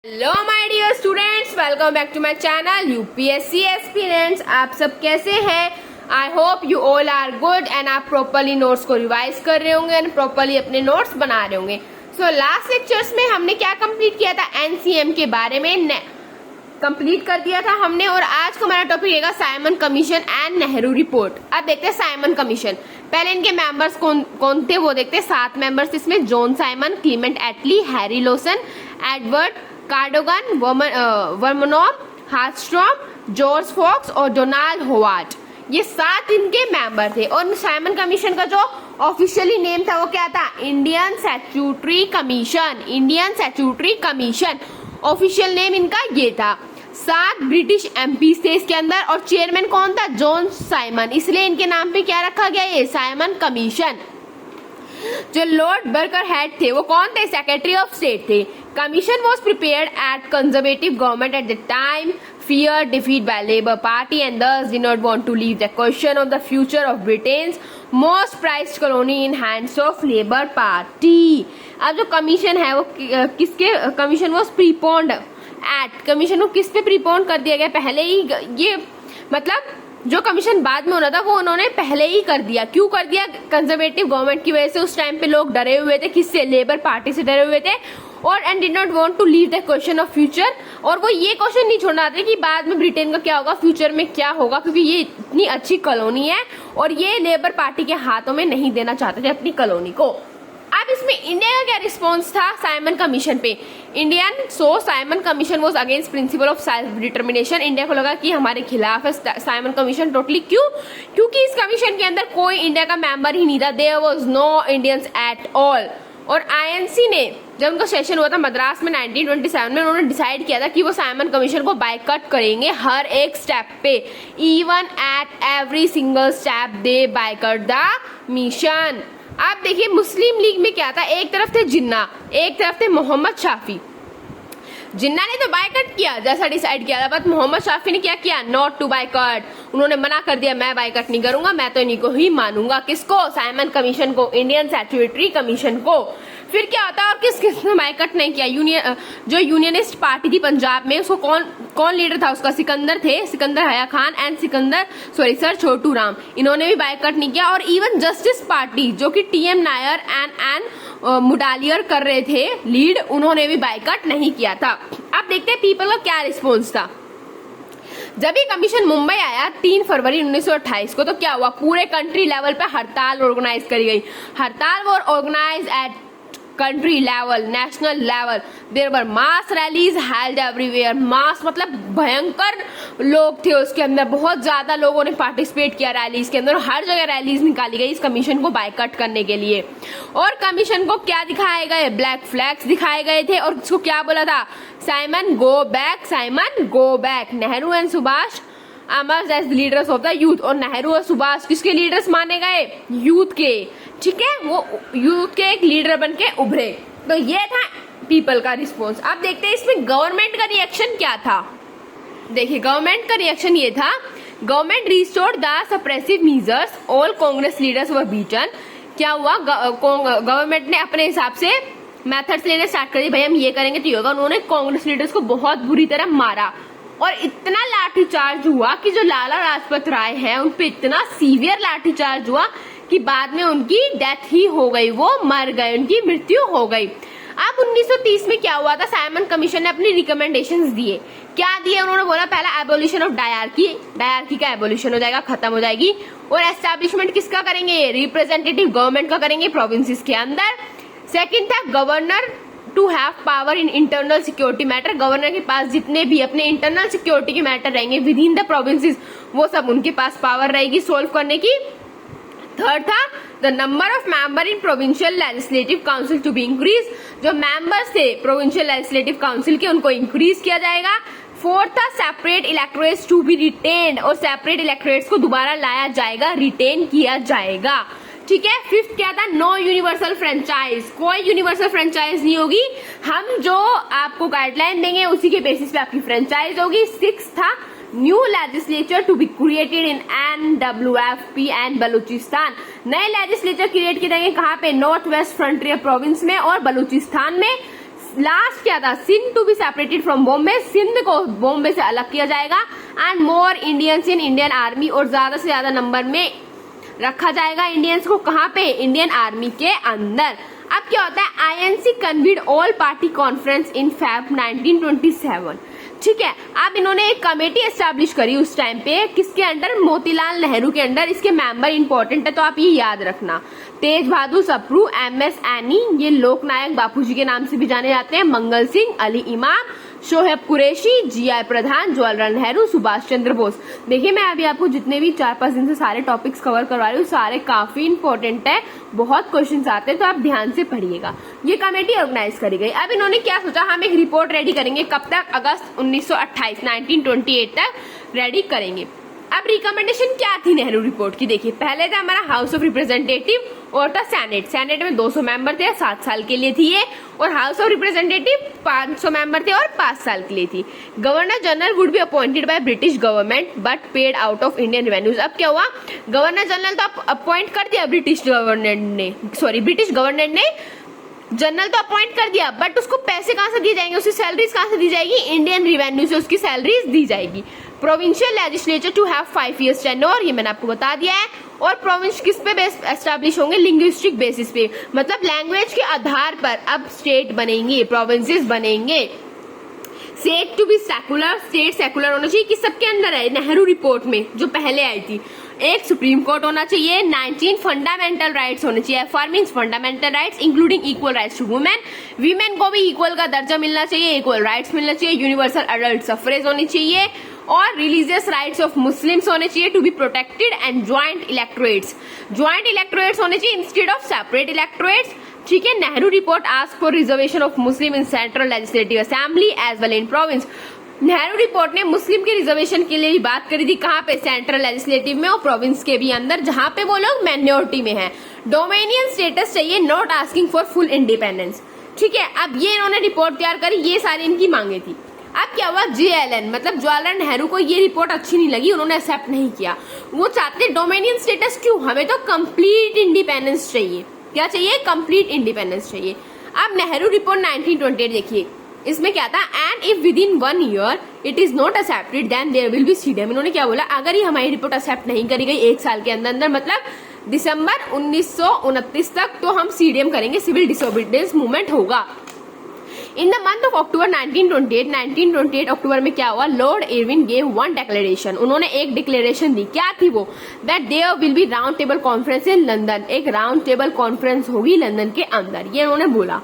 Hello my dear students, welcome back to my channel UPSC aspirants. आप सब कैसे हैं? I hope you all are good and आप properly notes को revise कर रहे होंगे एंड प्रॉपरली अपने नोट्स बना रहे होंगे। सो लास्ट लेक्चर्स में हमने क्या कंप्लीट किया था? एनसीएम के बारे में कंप्लीट कर दिया था हमने। और आज का हमारा टॉपिक रहेगा Simon commission and Nehru report. अब देखते हैं साइमन कमीशन। पहले इनके मेंबर्स कौन थे वो देखते हैं। 7 मेंबर्स इसमें John Simon, Clement Attlee, Harry Lawson, Edward Cadogan, Vernon, Hartshorn, George Fox और डोनाल्ड होवार्ड। ये 7 इनके मेंबर थे। और साइमन कमीशन का जो ऑफिशियली नेम था वो क्या था? Indian statutory commission. Indian statutory commission official name इनका ये था। 7 ब्रिटिश एमपी थे इसके अंदर और चेयरमैन कौन था? John Simon. इसलिए इनके नाम पे क्या रखा गया? ये साइमन कमीशन। जो लॉर्ड बर्कर हेड थे वो कौन थे? सेक्रेटरी ऑफ स्टेट थे। Commission was prepared at conservative government at the time feared defeat by Labour Party and thus did not want to leave the question of the future of Britain's most prized colony in hands of Labour Party। अब जो commission है वो किसके? Commission was preponed at. Commission को किस पे preponed कर दिया गया? पहले ही ये मतलब जो कमीशन बाद में होना था वो उन्होंने पहले ही कर दिया। क्यों कर दिया? कंजर्वेटिव गवर्नमेंट की वजह से। उस टाइम पे लोग डरे हुए थे। किससे? लेबर पार्टी से डरे हुए थे। और and did not want to leave the question of future. और वो ये क्वेश्चन नहीं छोड़ना चाहते कि बाद में ब्रिटेन का क्या होगा, फ्यूचर में क्या होगा, क्योंकि ये इतनी अच्छी कॉलोनी है और ये लेबर पार्टी के हाथों में नहीं देना चाहते थे अपनी कॉलोनी को। अब इसमें इंडिया का क्या रिस्पॉन्स था साइमन कमीशन पे? Simon commission was against principle of self determination. India को लगा कि हमारे खिलाफ है साइमन कमीशन टोटली। क्यों? क्योंकि इस कमीशन के अंदर कोई इंडिया का मेंबर ही नहीं था। There was no Indians at all. और आईएनसी ने जब उनका सेशन हुआ था मद्रास में 1927 में, उन्होंने डिसाइड किया था कि वो साइमन कमीशन को बायकॉट करेंगे हर एक स्टेप पे। Even at every single step they boycott the mission. आप देखिए मुस्लिम लीग में क्या था? एक तरफ थे जिन्ना, एक तरफ थे मोहम्मद शाफी। जिन्ना ने तो बायकॉट किया जैसा डिसाइड किया था, बट मोहम्मद शाफी ने क्या किया? Not to boycott. उन्होंने मना कर दिया, मैं बायकॉट नहीं करूंगा, मैं तो इन्हीं को ही मानूंगा। किसको? साइमन कमीशन को, इंडियन स्टैट्यूटरी कमीशन को। फिर क्या होता है? और किसने बायकॉट नहीं किया? जो यूनियनिस्ट पार्टी थी पंजाब में, उसको कौन लीडर था उसका? सिकंदर थे, सिकंदर हया खान एंड सर छोटू राम। इन्होंने भी बायकॉट नहीं किया। और इवन जस्टिस पार्टी जो कि टीएम नायर एंड मुडालियर कर रहे थे लीड, उन्होंने भी बायकॉट नहीं किया था। अब देखते हैं पीपल का क्या रिस्पॉन्स था। जब ये कमीशन मुंबई आया 3 फरवरी 1928 को, तो क्या हुआ? पूरे कंट्री लेवल पे हड़ताल ऑर्गेनाइज करी गई। हड़ताल were organise at country level, national level. There were mass rallies held everywhere. Mass मतलब भयंकर लोग थे उसके अंदर, बहुत ज्यादा लोगों ने पार्टिसिपेट किया रैलीज के अंदर। हर जगह रैलीज निकाली गई इस कमीशन को बायकॉट करने के लिए। और कमीशन को क्या दिखाए गए? ब्लैक फ्लैग्स दिखाए गए थे। और इसको क्या बोला था? Simon go back, Simon go back. Nehru and Subhash emerged as leaders of the youth. और नेहरू और सुभाष किसके लीडर्स माने गए? यूथ के। ठीक है, वो यूथ के एक लीडर बन के उभरे। तो ये था पीपल का रिस्पॉन्स। अब देखते हैं इसमें गवर्नमेंट का रिएक्शन क्या था। देखिए गवर्नमेंट का रिएक्शन ये था, government restored the suppressive measures, all Congress leaders were beaten. क्या हुआ? गवर्नमेंट ने अपने हिसाब से मेथड्स लेने स्टार्ट कर दिए। भाई हम ये करेंगे तो होगा। उन्होंने कांग्रेस लीडर्स को बहुत बुरी तरह मारा और इतना लाठीचार्ज हुआ कि जो लाला लाजपत राय हैं उन पे इतना सीवियर लाठीचार्ज हुआ कि बाद में उनकी डेथ ही हो गई, वो मर गए, उनकी मृत्यु हो गई। अब 1930 में क्या हुआ था? साइमन कमीशन ने अपनी रिकमेंडेशंस दिए। क्या दिए? उन्होंने बोला पहला एबोलिशन ऑफ डायरकी, डायरकी का एबोलिशन हो जाएगा, खत्म हो जाएगी। और एस्टैब्लिशमेंट किसका करेंगे? रिप्रेजेंटेटिव गवर्नमेंट का करेंगे प्रोविंसेस के अंदर। सेकेंड था governor to have power in internal security matter. Governor के पास जितने भी अपने इंटरनल सिक्योरिटी के मैटर रहेंगे विद इन द प्रोविंसेस, वो सब उनके पास पावर रहेगी सोल्व करने की। थर्ड था the number of member in provincial legislative council to be increase. जो मेंबर्स थे प्रोविंशियल लेजिस्लेटिव काउंसिल के, उनको इंक्रीज किया जाएगा। फोर्थ था separate electorates to be retained. और सेपरेट इलेक्टोरेट्स को दोबारा लाया जाएगा, रिटेन किया जाएगा। ठीक है। फिफ्थ क्या था? No universal franchise. कोई यूनिवर्सल फ्रेंचाइज नहीं होगी, हम जो आपको गाइडलाइन देंगे उसी के बेसिस पे आपकी फ्रेंचाइज होगी। सिक्स था new legislature to be created in NWFP and Baluchistan. नए लेजिस्लेचर क्रिएट किए जाएंगे कहाँ पे? नॉर्थ वेस्ट फ्रंटियर प्रोविंस में और बलूचिस्तान में। लास्ट क्या था, Sindh to be separated from Bombay, Sindh को बॉम्बे से अलग किया जाएगा, and more Indians in Indian army, और ज्यादा से ज्यादा नंबर में रखा जाएगा इंडियंस को, कहाँ पे, इंडियन आर्मी के अंदर। अब क्या होता है, INC convened all party conference in Feb 1927, ठीक है। अब इन्होंने एक कमेटी एस्टैब्लिश करी उस टाइम पे, किसके अंडर, मोतीलाल नेहरू के अंडर। इसके मेंबर इंपॉर्टेंट है तो आप ये याद रखना, तेज बहादुर सप्रू, एमएस एनी, ये लोकनायक बापूजी के नाम से भी जाने जाते हैं, मंगल सिंह, अली इमाम, शोहेब कुरैशी, जीआई प्रधान, जवाहरलाल नेहरू, सुभाष चंद्र बोस। देखिए मैं अभी आपको जितने भी 4-5 दिन से सारे टॉपिक्स कवर करवा रही हूँ, सारे काफी इंपॉर्टेंट है, बहुत क्वेश्चंस आते हैं तो आप ध्यान से पढ़िएगा। ये कमेटी ऑर्गेनाइज करी गई। अब इन्होंने क्या सोचा, हम एक रिपोर्ट रेडी करेंगे, कब तक, अगस्त 1928 तक रेडी करेंगे। अब रिकमेंडेशन क्या थी नेहरू रिपोर्ट की, देखिए पहले था हमारा हाउस ऑफ रिप्रेजेंटेटिव और था सेनेट। सेनेट में 200 मेंबर थे, 7 साल के लिए थी ये, और हाउस ऑफ रिप्रेजेंटेटिव 500 मेंबर थे और 5 साल के लिए थी। Governor general would be appointed by British government but paid out of Indian revenues. अब क्या हुआ, गवर्नर जनरल तो अपॉइंट कर दिया ब्रिटिश गवर्नमेंट ने, जनरल तो अपॉइंट कर दिया, बट उसको पैसे कहां से दिए जाएंगे, उसकी सैलरीज कहां से दी जाएगी, इंडियन रेवेन्यू से उसकी सैलरीज दी जाएगी। Provincial legislature to have 5 years tenure, ये मैंने आपको बता दिया है। और प्रोविंस किस पे बेस एस्टैब्लिश होंगे, लिंग्विस्टिक बेसिस पे, मतलब लैंग्वेज के आधार पर अब स्टेट बनेंगे, प्रोविंसेस बनेंगे। State to be secular, state secular होना चाहिए, कि सबके अंदर है, नेहरू रिपोर्ट में जो पहले आई थी। एक सुप्रीम कोर्ट होना चाहिए, 19 फंडामेंटल राइट्स होने चाहिए, for means fundamental rights including equal rights to women, women को भी इक्वल का दर्जा मिलना चाहिए, इक्वल राइट्स मिलना चाहिए, यूनिवर्सल अडल्ट सफरेज होनी चाहिए, और रिलीजियस राइट्स ऑफ मुस्लिम्स होने चाहिए to be protected, and joint electorates होने चाहिए इंस्टेड ऑफ सेपरेट इलेक्टोरेट्स, ठीक है। Nehru report ask for reservation of Muslim in central legislative assembly as well in province. Nehru report ने मुस्लिम के रिजर्वेशन के लिए भी बात करी थी, कहाँ पे, सेंट्रल लेजिस्लेटिव में और प्रोविंस के भी अंदर, जहां पे वो लोग माइनॉरिटी में है। डोमिनियन स्टेटस चाहिए, not asking for full independence, ठीक है। अब ये इन्होंने रिपोर्ट तैयार करी, ये सारी इनकी मांगे थी। अब क्या हुआ, JLN मतलब जवाहरलाल नेहरू को ये रिपोर्ट अच्छी नहीं लगी, उन्होंने एक्सेप्ट नहीं किया। वो चाहते डोमिनियन स्टेटस, क्यों, हमें तो कंप्लीट इंडिपेंडेंस चाहिए। क्या चाहिए, कंप्लीट इंडिपेंडेंस चाहिए। अब नेहरू रिपोर्ट 1928 देखिए, इसमें क्या था, and if within 1 year it is not accepted then there will be CDM। इन्होंने क्या बोला, अगर ये हमारी रिपोर्ट एक्सेप्ट नहीं करी गई 1 साल के अंदर अंदर, मतलब दिसंबर 1929 तक, तो हम CDM करेंगे, सिविल डिसोबीडियंस मूवमेंट होगा। In the month of October 1928 अक्टूबर में क्या हुआ, lord Irwin gave one declaration, उन्होंने एक डिक्लेरेशन दी, क्या थी वो, that there will be round table conference in London, एक राउंड टेबल कॉन्फ्रेंस होगी लंदन के अंदर, ये उन्होंने बोला।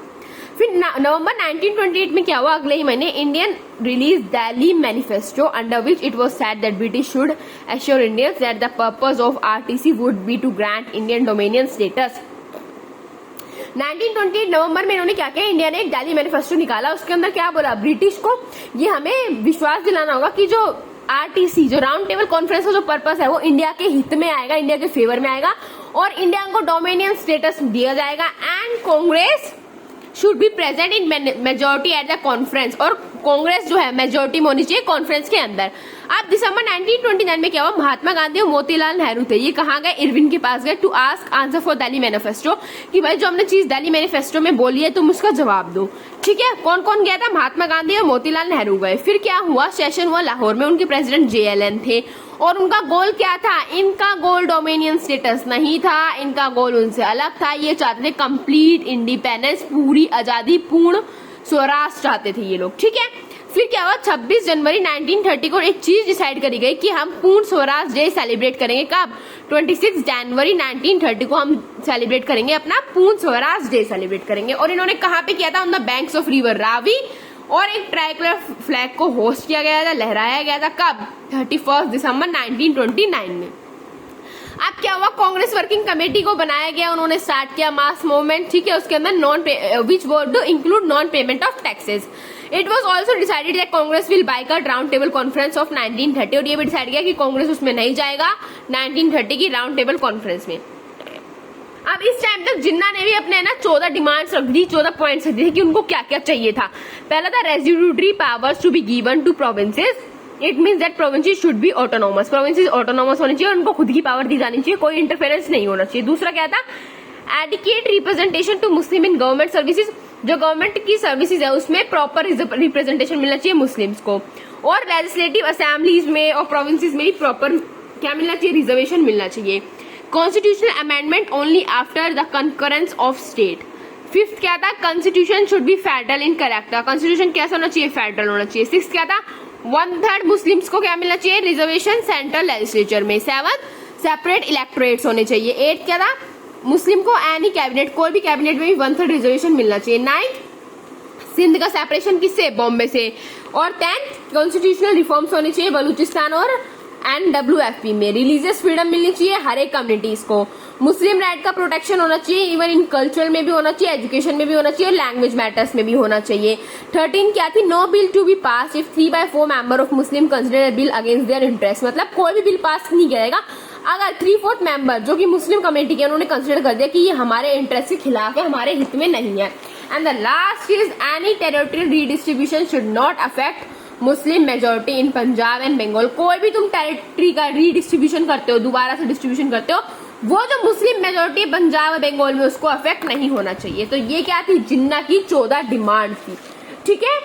फिर नवंबर 1928 में क्या हुआ, अगले ही महीने Indian release Delhi manifesto, under which it was said that British should assure Indians that the purpose of RTC would be to grant Indian dominion status. 1928 नवंबर में इन्होंने क्या किया, इंडिया ने एक दिल्ली मैनिफेस्टो निकाला, उसके अंदर क्या बोला, ब्रिटिश को ये हमें विश्वास दिलाना होगा कि जो RTC जो राउंड टेबल कॉन्फ्रेंस का जो पर्पस है वो इंडिया के हित में आएगा, इंडिया के फेवर में आएगा, और इंडिया को डोमिनियन स्टेटस दिया जाएगा, and Congress should be present in majority at the conference, और कांग्रेस जो है मेजोरिटी में होनी चाहिए कॉन्फ्रेंस के अंदर। अब दिसंबर 1929 में क्या हुआ, महात्मा गांधी और मोतीलाल नेहरू थे, ये कहाँ गए, इरविन के पास गए, to ask answer for Delhi manifesto, कि भाई जो हमने चीज दिल्ली मैनिफेस्टो में बोली है तुम उसका जवाब दो, ठीक है। कौन कौन गया था, महात्मा गांधी और मोतीलाल नेहरू गए। फिर क्या हुआ, सेशन हुआ लाहौर में, उनके प्रेसिडेंट JLN थे, और उनका गोल क्या था, इनका गोल डोमिनियन स्टेटस नहीं था, इनका गोल उनसे अलग था, ये चाहते थे कंप्लीट इंडिपेंडेंस, पूरी आजादी, पूर्ण स्वराज चाहते थे ये लोग, ठीक है। फिर क्या हुआ, 26 जनवरी 1930 को एक चीज डिसाइड करी गई कि हम पूर्ण स्वराज डे सेलिब्रेट करेंगे, कब, 26 जनवरी 1930 को हम सेलिब्रेट करेंगे, अपना पूर्ण स्वराज डे सेलिब्रेट करेंगे। और इन्होंने कहाँ पे किया था, on the banks of river Ravi, और एक ट्राइकलर फ्लैग को होस्ट किया गया था, लहराया गया था, कब, 31 दिसंबर 1929 में। अब क्या हुआ, कांग्रेस वर्किंग कमेटी को बनाया गया, उन्होंने स्टार्ट किया मास मूवमेंट, ठीक है। उसके अंदर which would include non payment of taxes. It was also decided that Congress will boycott round table conference of 1930, और ये भी डिसाइड किया कि कांग्रेस उसमें नहीं जाएगा 1930 की राउंड टेबल कॉन्फ्रेंस में। अब इस टाइम तक जिन्ना ने भी अपने ना 14 डिमांड्स रख दी, 14 पॉइंट्स रख दिए कि उनको क्या क्या चाहिए था। पहला था residuary powers to be given to provinces, it means that provinces should be autonomous, provinces autonomous होनी चाहिए, उनको खुद की पावर दी जानी चाहिए, कोई इंटरफेरेंस नहीं होना चाहिए। दूसरा क्या था, adequate representation to Muslim in government services, जो गवर्नमेंट की सर्विसेज है उसमें प्रॉपर रिप्रेजेंटेशन मिलना चाहिए मुस्लिम्स को, और लेजिस्लेटिव असेंबलीज में और प्रोविंसेस में भी प्रॉपर क्या मिलना चाहिए, रिजर्वेशन मिलना चाहिए। Constitutional amendment only after the concurrence of state. Fifth क्या था, constitution should be federal in character. Constitution कैसा होना चाहिए, फेडरल होना चाहिए। सिक्स क्या था, 1/3 मुस्लिम्स को क्या मिलना चाहिए, रिजर्वेशन सेंट्रल लेजिस्लेचर में। सेवन, सेपरेट इलेक्टोरेट्स होने चाहिए। एट क्या था, मुस्लिम को एनी कैबिनेट, कोई भी कैबिनेट में भी 1/3 रिजर्वेशन मिलना चाहिए। नाइन्थ, सिंध का सेपरेशन किससे, बॉम्बे से। और 10th, कॉन्स्टिट्यूशनल रिफॉर्म्स होने चाहिए बलूचिस्तान और NWFP में। रिलीजियस फ्रीडम मिलनी चाहिए हर एक कम्युनिटीज को। मुस्लिम राइट का प्रोटेक्शन होना चाहिए, इवन इन कल्चर में भी होना चाहिए, एजुकेशन में भी होना चाहिए, लैंग्वेज मैटर्स में भी होना चाहिए। 13 क्या थी, no bill to be pass if 3/4 member of Muslim consider bill against their interest. मतलब कोई भी बिल पास नहीं करेगा अगर 3/4 मेंबर जो कि मुस्लिम कम्युनिटी के उन्होंने कंसिडर कर दिया कि ये हमारे इंटरेस्ट के खिलाफ है, हमारे हित में नहीं है। And the last is any territorial redistribution should not affect Muslim majority in Punjab and Bengal. कोई भी तुम टेरिटरी का रीडिस्ट्रीब्यूशन करते हो, दोबारा से डिस्ट्रीब्यूशन करते हो, वो जो मुस्लिम मेजोरिटी पंजाब और बंगाल में उसको अफेक्ट नहीं होना चाहिए। तो ये क्या थी, जिन्ना की 14 डिमांड थी। ठीक है,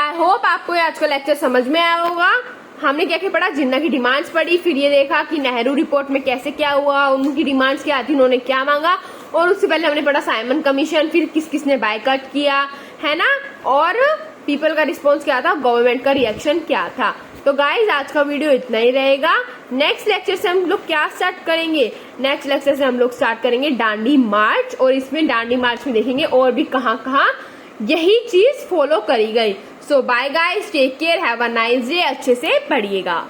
आई होप आपको आज का लेक्चर समझ में आया होगा। हमने क्या क्या पढ़ा, जिन्ना की डिमांड्स पढ़ी, फिर ये देखा कि नेहरू रिपोर्ट में कैसे क्या हुआ, उनकी डिमांड्स क्या थी, उन्होंने क्या मांगा, और उससे पहले हमने पढ़ा साइमन कमीशन, फिर किस किसने बायकॉट किया है ना, और पीपल का रिस्पॉन्स क्या था, गवर्नमेंट का रिएक्शन क्या था। तो गाइज आज का वीडियो इतना ही रहेगा। नेक्स्ट लेक्चर से हम लोग क्या स्टार्ट करेंगे, नेक्स्ट लेक्चर से हम लोग स्टार्ट करेंगे डांडी मार्च, और इसमें डांडी मार्च में देखेंगे और भी कहाँ कहाँ यही चीज फॉलो करी गई। So bye guys, take care, have a nice day, अच्छे से पढ़िएगा।